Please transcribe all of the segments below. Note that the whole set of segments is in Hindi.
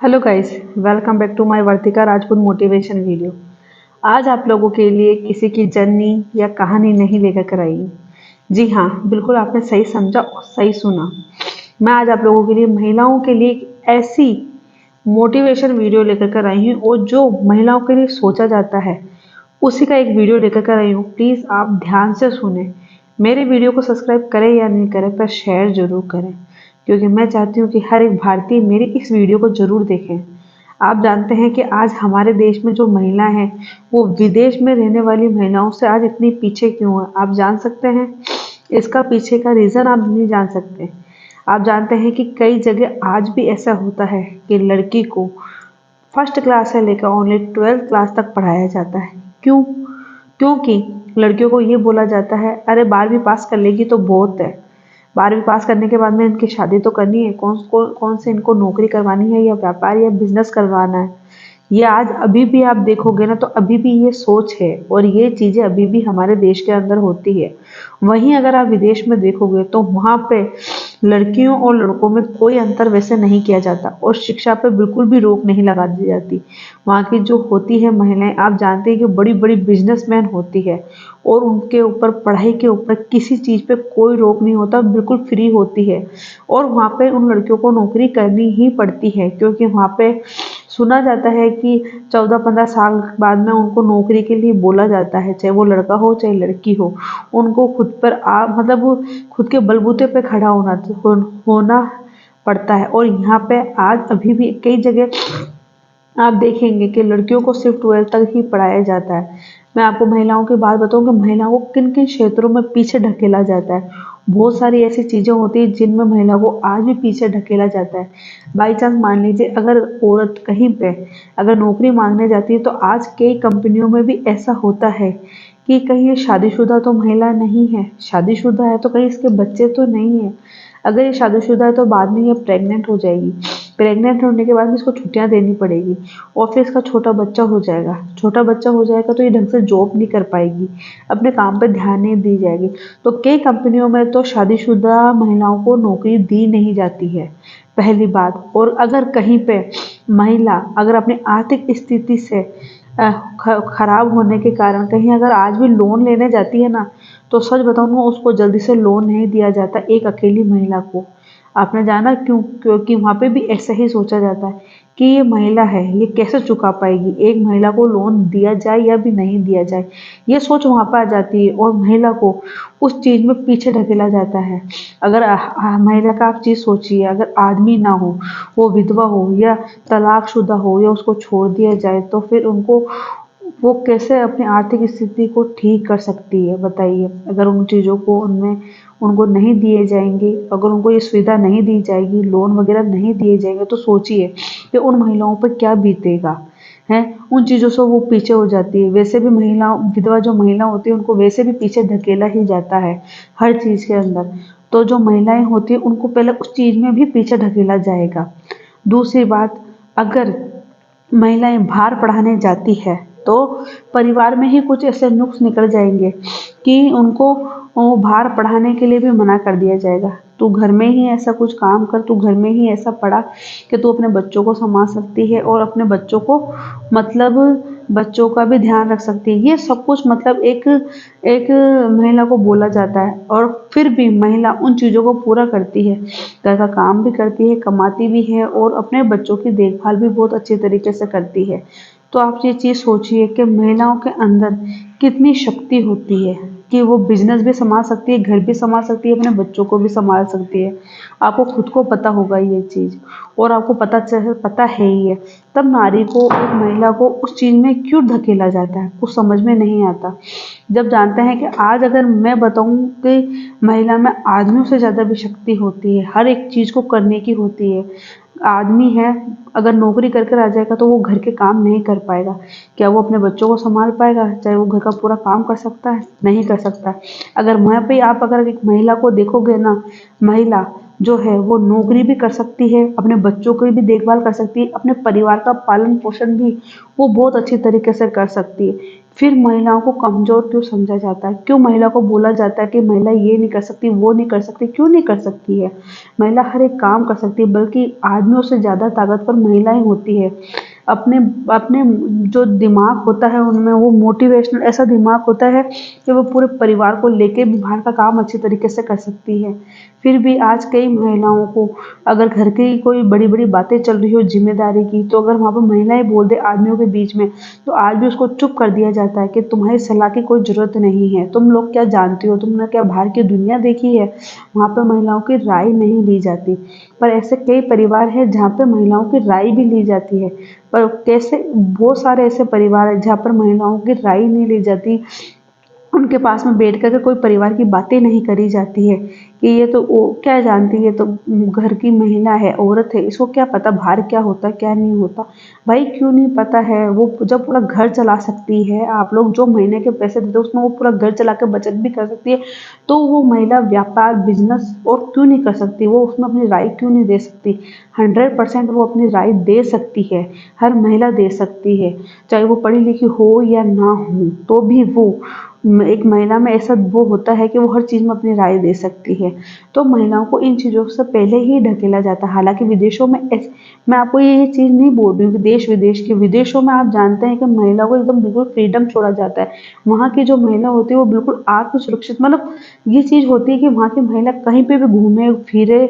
Hello guys, welcome back to my Vartika Rajput motivation video. आज आप लोगों के लिए किसी की जर्नी या कहानी नहीं लेकर कर आई। जी हाँ, बिल्कुल आपने सही समझा और सही सुना। मैं आज आप लोगों के लिए महिलाओं के लिए एक ऐसी मोटिवेशन वीडियो लेकर कर आई हूँ और जो महिलाओं के लिए सोचा जाता है उसी का एक वीडियो लेकर कर आई हूँ। प्लीज़ आप ध्यान से सुने। मेरे वीडियो को सब्सक्राइब करें या नहीं करें पर शेयर जरूर करें, क्योंकि मैं चाहती हूँ कि हर एक भारतीय मेरी इस वीडियो को जरूर देखें। आप जानते हैं कि आज हमारे देश में जो महिला हैं वो विदेश में रहने वाली महिलाओं से आज इतनी पीछे क्यों है? आप जान सकते हैं इसका पीछे का रीज़न आप नहीं जान सकते। आप जानते हैं कि कई जगह आज भी ऐसा होता है कि लड़की को फर्स्ट क्लास से लेकर ओनली 12th क्लास तक पढ़ाया जाता है। क्यों? क्योंकि लड़कियों को ये बोला जाता है, अरे 12वीं पास कर लेगी तो बहुत है। 12वीं पास करने के बाद में इनकी शादी तो करनी है, कौन से इनको नौकरी करवानी है या व्यापार या बिजनेस करवाना है। ये आज अभी भी आप देखोगे ना तो अभी भी ये सोच है और ये चीज़ें अभी भी हमारे देश के अंदर होती है। वहीं अगर आप विदेश में देखोगे तो वहाँ पे लड़कियों और लड़कों में कोई अंतर वैसे नहीं किया जाता और शिक्षा पे बिल्कुल भी रोक नहीं लगा दी जाती। वहाँ की जो होती है महिलाएं, आप जानते हैं कि बड़ी बड़ी बिजनेसमैन होती है और उनके ऊपर पढ़ाई के ऊपर किसी चीज़ पे कोई रोक नहीं होता, बिल्कुल फ्री होती है। और वहाँ पे उन लड़कियों को नौकरी करनी ही पड़ती है, क्योंकि वहाँ पे सुना जाता है कि 14-15 साल बाद में उनको नौकरी के लिए बोला जाता है, चाहे वो लड़का हो चाहे लड़की हो। उनको खुद पर मतलब खुद के बलबूते पे खड़ा होना पड़ता है। और यहाँ पे आज अभी भी कई जगह आप देखेंगे कि लड़कियों को सिर्फ 12th तक ही पढ़ाया जाता है। मैं आपको महिलाओं की बात बताऊं कि महिलाओं को किन किन क्षेत्रों में पीछे ढकेला जाता है। बहुत सारी ऐसी चीज़ें होती है जिनमें महिला को आज भी पीछे ढकेला जाता है। बाई चांस मान लीजिए अगर औरत कहीं पे अगर नौकरी मांगने जाती है तो आज कई कंपनियों में भी ऐसा होता है कि कहीं ये शादीशुदा तो महिला नहीं है, शादीशुदा है तो कहीं इसके बच्चे तो नहीं है। अगर ये शादीशुदा है तो बाद में ये प्रेग्नेंट हो जाएगी। प्रेग्नेंट होने के बाद में इसको छुट्टियां देनी पड़ेगी और फिर इसका छोटा बच्चा हो जाएगा। छोटा बच्चा हो जाएगा तो ये ढंग से जॉब नहीं कर पाएगी, अपने काम पर ध्यान नहीं दी जाएगी। तो कई कंपनियों में तो शादीशुदा महिलाओं को नौकरी दी नहीं जाती है, पहली बात। और अगर कहीं पे महिला अगर अपनी आर्थिक स्थिति से खराब होने के कारण कहीं अगर आज भी लोन लेने जाती है ना, तो सच बताऊं ना उसको जल्दी से लोन नहीं दिया जाता एक अकेली महिला को। आपने जाना क्यों? क्योंकि वहाँ पे भी ऐसा ही सोचा जाता है कि ये महिला है, ये कैसे चुका पाएगी, एक महिला को लोन दिया जाए या भी नहीं दिया जाए, ये सोच वहाँ पर आ जाती है और महिला को उस चीज़ में पीछे ढकेला जाता है। अगर महिला का आप चीज़ सोचिए, अगर आदमी ना हो, वो विधवा हो या तलाकशुदा हो या उसको छोड़ दिया जाए तो फिर उनको वो कैसे अपनी आर्थिक स्थिति को ठीक कर सकती है, बताइए। अगर उन चीज़ों को उनमें उनको नहीं दिए जाएंगे, अगर उनको ये सुविधा नहीं दी जाएगी, लोन वगैरह नहीं दिए जाएंगे, तो सोचिए कि उन महिलाओं पर क्या बीतेगा। हैं, उन चीज़ों से वो पीछे हो जाती है। वैसे भी महिला विधवा जो महिला होती है उनको वैसे भी पीछे धकेला ही जाता है हर चीज़ के अंदर। तो जो महिलाएं होती है उनको पहले उस चीज़ में भी पीछे ढकेला जाएगा। दूसरी बात, अगर महिलाएं बाहर पढ़ाने जाती है तो परिवार में ही कुछ ऐसे नुक्स निकल जाएंगे कि उनको बाहर पढ़ाने के लिए भी मना कर दिया जाएगा। तू घर में ही ऐसा कुछ काम कर, तू घर में ही ऐसा पढ़ा कि तू अपने बच्चों को संभाल सकती है और अपने बच्चों को मतलब बच्चों का भी ध्यान रख सकती है। ये सब कुछ मतलब एक एक महिला को बोला जाता है और फिर भी महिला उन चीज़ों को पूरा करती है, घर का काम भी करती है, कमाती भी है और अपने बच्चों की देखभाल भी बहुत अच्छे तरीके से करती है। तो आप ये चीज़ सोचिए कि महिलाओं के अंदर कितनी शक्ति होती है कि वो बिजनेस भी संभाल सकती है, घर भी संभाल सकती है, अपने बच्चों को भी संभाल सकती है। आपको खुद को पता होगा ये चीज़ और आपको पता है ही है। तब नारी को और महिला को उस चीज़ में क्यों धकेला जाता है, कुछ समझ में नहीं आता। जब जानते हैं कि आज अगर मैं बताऊं कि महिला में आदमियों से ज़्यादा भी शक्ति होती है, हर एक चीज़ को करने की होती है। आदमी है, अगर नौकरी करके आ जाएगा तो वो घर के काम नहीं कर पाएगा। क्या वो अपने बच्चों को संभाल पाएगा? चाहे वो घर का पूरा काम कर सकता है? नहीं कर सकता। अगर वहाँ पे आप अगर एक महिला को देखोगे ना, महिला जो है वो नौकरी भी कर सकती है, अपने बच्चों की भी देखभाल कर सकती है, अपने परिवार का पालन पोषण भी वो बहुत अच्छी तरीके से कर सकती है। फिर महिलाओं को कमज़ोर क्यों समझा जाता है? क्यों महिला को बोला जाता है कि महिला ये नहीं कर सकती, वो नहीं कर सकती? क्यों नहीं कर सकती है? महिला हर एक काम कर सकती है, बल्कि आदमियों से ज़्यादा ताकतवर महिलाएँ होती है। अपने अपने जो दिमाग होता है उनमें, वो मोटिवेशनल ऐसा दिमाग होता है कि वो पूरे परिवार को लेके भी बाहर का काम अच्छी तरीके से कर सकती है। फिर भी आज कई महिलाओं को, अगर घर की कोई बड़ी-बड़ी बातें चल रही हो ज़िम्मेदारी की, तो अगर वहाँ पे महिलाएँ बोल दें आदमियों के बीच में, तो आज भी उसको चुप कर दिया जाता है कि तुम्हारी सलाह की कोई ज़रूरत नहीं है, तुम लोग क्या जानती हो, तुमने क्या बाहर की दुनिया देखी है? वहाँ पे महिलाओं की राय नहीं ली जाती। पर ऐसे कई परिवार हैं जहाँ पे महिलाओं की राय भी ली जाती है। पर कैसे, बहुत सारे ऐसे परिवार हैं जहाँ पर महिलाओं की राय नहीं ली जाती, उनके पास में बैठ कर के कोई परिवार की बातें नहीं करी जाती है कि ये तो वो क्या जानती है, ये तो घर की महिला है, औरत है, इसको क्या पता बाहर क्या होता है, क्या नहीं होता। भाई क्यों नहीं पता है? वो जब पूरा घर चला सकती है, आप लोग जो महीने के पैसे देते हो उसमें वो पूरा घर चला के बचत भी कर सकती है, तो वो महिला व्यापार बिजनेस और क्यों नहीं कर सकती? वो उसमें अपनी राय क्यों नहीं दे सकती? 100% वो अपनी राय दे सकती है, हर महिला दे सकती है, चाहे वो पढ़ी लिखी हो या ना हो, तो भी वो एक महिला में ऐसा वो होता है कि वो हर चीज़ में अपनी राय दे सकती है। तो महिलाओं को इन चीज़ों से पहले ही ढकेला जाता है। हालाँकि विदेशों में मैं आपको ये चीज़ नहीं बोल रही हूँ कि देश-विदेश के, विदेशों में आप जानते हैं कि महिला को एकदम बिल्कुल फ्रीडम छोड़ा जाता है। वहाँ की जो महिला होती है वो बिल्कुल आत्म-सुरक्षित, मतलब ये चीज़ होती है कि वहाँ की महिला कहीं पे भी घूमे-फिरे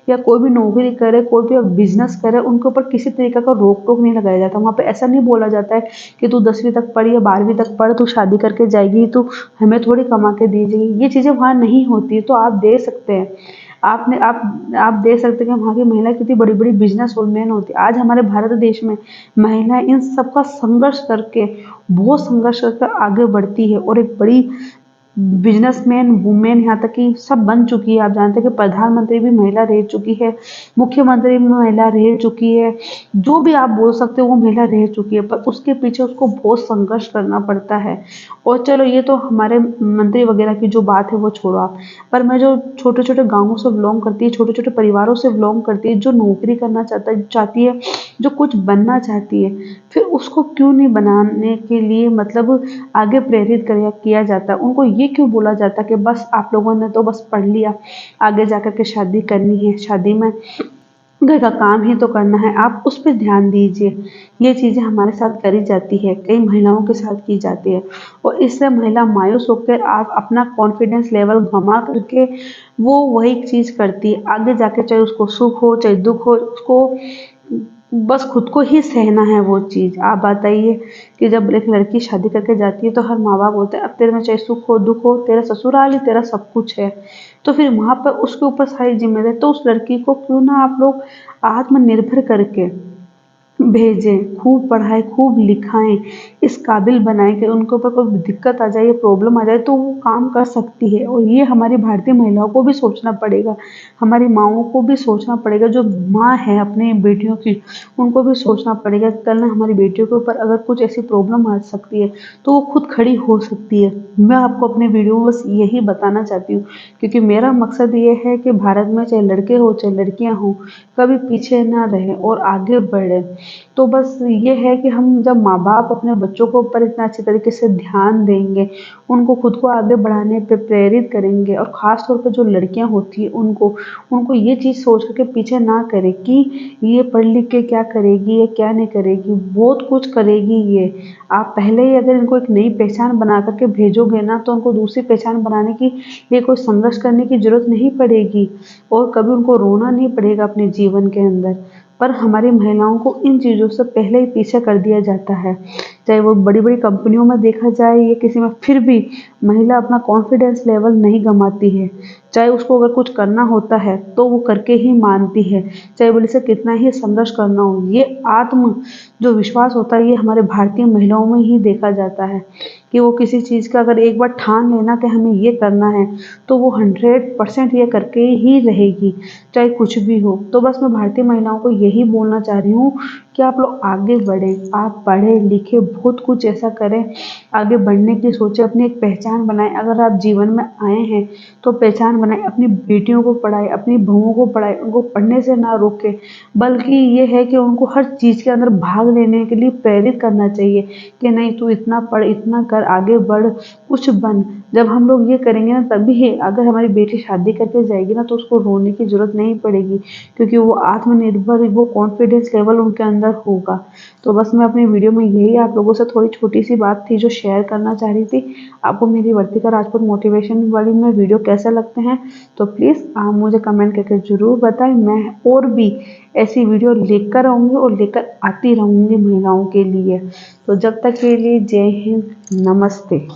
या कोई भी नौकरी करे, कोई भी बिज़नेस करे, उनके ऊपर किसी तरीके का रोक-टोक नहीं लगाया जाता। वहाँ पे ऐसा नहीं बोला जाता है कि तू 10वीं तक पढ़ या 12वीं तक पढ़, तू शादी करके जाएगी, तू हमें थोड़ी कमा के दीजिए, ये चीज़ें वहाँ नहीं होती है, तो आप दे सकते हैं। आप देख सकते हैं कि वहाँ की महिला कितनी बड़ी-बड़ी बिज़नेस वुमन होती है। आज हमारे भारत देश में महिलाएँ इन सब का संघर्ष करके, बहुत संघर्ष करके आगे बढ़ती है और एक बड़ी बिजनेसमैन, वुमेन, यहाँ तक कि सब बन चुकी है। आप जानते हैं कि प्रधानमंत्री भी महिला रह चुकी है, मुख्यमंत्री भी महिला रह चुकी है, जो भी आप बोल सकते हो वो महिला रह चुकी है, पर उसके पीछे उसको बहुत संघर्ष करना पड़ता है। और चलो ये तो हमारे मंत्री वगैरह की जो बात है वो छोड़ो आप, पर मैं जो छोटे-छोटे गाँवों से बिलॉन्ग करती है, छोटे-छोटे परिवारों से बिलॉन्ग करती है, जो नौकरी करना चाहती है, जो कुछ बनना चाहती है, फिर उसको क्यों नहीं बनाने के लिए मतलब आगे प्रेरित किया जाता है? उनको ये क्यों बोला जाता है कि बस आप लोगों ने तो बस पढ़ लिया, आगे जाकर के शादी करनी है, शादी में घर का काम ही तो करना है, आप उस पे ध्यान दीजिए। ये चीज़ें हमारे साथ करी जाती है, कई महिलाओं के साथ की जाती है और इससे महिला मायूस होकर आप अपना कॉन्फिडेंस लेवल गँवा करके वो वही चीज़ करती है। आगे जाके चाहे उसको सुख हो, चाहे दुःख हो, उसको बस खुद को ही सहना है वो चीज़। आप बताइए कि जब एक लड़की शादी करके जाती है तो हर माँ-बाप बोलते हैं अब तेरे में चाहे सुख हो, दुःख हो, तेरा ससुराल ही तेरा सब कुछ है। तो फिर वहाँ पर उसके ऊपर सारी ज़िम्मेदारी, तो उस लड़की को क्यों ना आप लोग आत्मनिर्भर करके भेजें, खूब पढ़ाएँ, खूब लिखाएँ, इस काबिल बनाएँ कि उनके ऊपर कोई दिक्कत आ जाए या प्रॉब्लम आ जाए तो वो काम कर सकती है। और ये हमारी भारतीय महिलाओं को भी सोचना पड़ेगा, हमारी माँओं को भी सोचना पड़ेगा, जो माँ है अपनी बेटियों की, उनको भी सोचना पड़ेगा कि कल ना हमारी बेटियों के ऊपर अगर कुछ ऐसी प्रॉब्लम आ सकती है, तो वो खुद खड़ी हो सकती है। मैं आपको अपने वीडियो में बस यही बताना चाहती हूँ, क्योंकि मेरा मकसद ये है कि भारत में चाहे लड़के हों, चाहे लड़कियाँ हों, कभी पीछे ना रहें और आगे बढ़ें। तो बस ये है कि हम जब माँ-बाप अपने बच्चों के ऊपर इतना अच्छे तरीके से ध्यान देंगे, उनको खुद को आगे बढ़ाने पे प्रेरित करेंगे और ख़ास तौर पे जो लड़कियाँ होती हैं उनको ये चीज़ सोच कर के पीछे ना करें कि ये पढ़ लिख के क्या करेगी, ये क्या नहीं करेगी, बहुत कुछ करेगी ये। आप पहले ही अगर इनको एक नई पहचान बना कर के भेजोगे ना, तो उनको दूसरी पहचान बनाने के लिए कोई संघर्ष करने की ज़रूरत नहीं पड़ेगी और कभी उनको रोना नहीं पड़ेगा अपने जीवन के अंदर। पर हमारी महिलाओं को इन चीज़ों से पहले ही पीछे कर दिया जाता है। चाहे वो बड़ी-बड़ी कंपनियों में देखा जाए या किसी में, फिर भी महिला अपना कॉन्फिडेंस लेवल नहीं गँवाती है। चाहे उसको अगर कुछ करना होता है तो वो करके ही मानती है, चाहे बोले से कितना ही संघर्ष करना हो। ये आत्म जो विश्वास होता है ये हमारे भारतीय महिलाओं में ही देखा जाता है कि वो किसी चीज़ का अगर एक बार ठान लेना कि हमें ये करना है, तो वो 100% ये करके ही रहेगी, चाहे कुछ भी हो। तो बस मैं भारतीय महिलाओं को यही बोलना चाह रही हूँ कि आप लोग आगे बढ़ें, आप पढ़ें, लिखें, बहुत कुछ ऐसा करें, आगे बढ़ने की सोचें, अपनी एक पहचान बनाएं। अगर आप जीवन में आए हैं तो पहचान बनाएं, अपनी बेटियों को पढ़ाएं, अपनी बहुओं को पढ़ाएं, उनको पढ़ने से ना रोकें, बल्कि ये है कि उनको हर चीज़ के अंदर भाग लेने के लिए प्रेरित करना चाहिए कि नहीं तू इतना पढ़, इतना कर, आगे बढ़, कुछ बन। जब हम लोग ये करेंगे ना तभी है, अगर हमारी बेटी शादी करके जाएगी ना तो उसको रोने की जरूरत नहीं पड़ेगी, क्योंकि वो आत्मनिर्भर, वो कॉन्फिडेंस लेवल उनके अंदर होगा। तो बस मैं अपनी वीडियो में यही आप लोगों से थोड़ी छोटी सी बात थी जो शेयर करना चाह रही थी। आपको मेरी वर्तिका राजपूत मोटिवेशन वाली में वीडियो कैसे लगते हैं तो प्लीज़ आप मुझे कमेंट करके ज़रूर बताएं। मैं और भी ऐसी वीडियो लेकर आऊँगी और लेकर आती रहूँगी महिलाओं के लिए। तो जब तक के लिए जय हिंद, नमस्ते।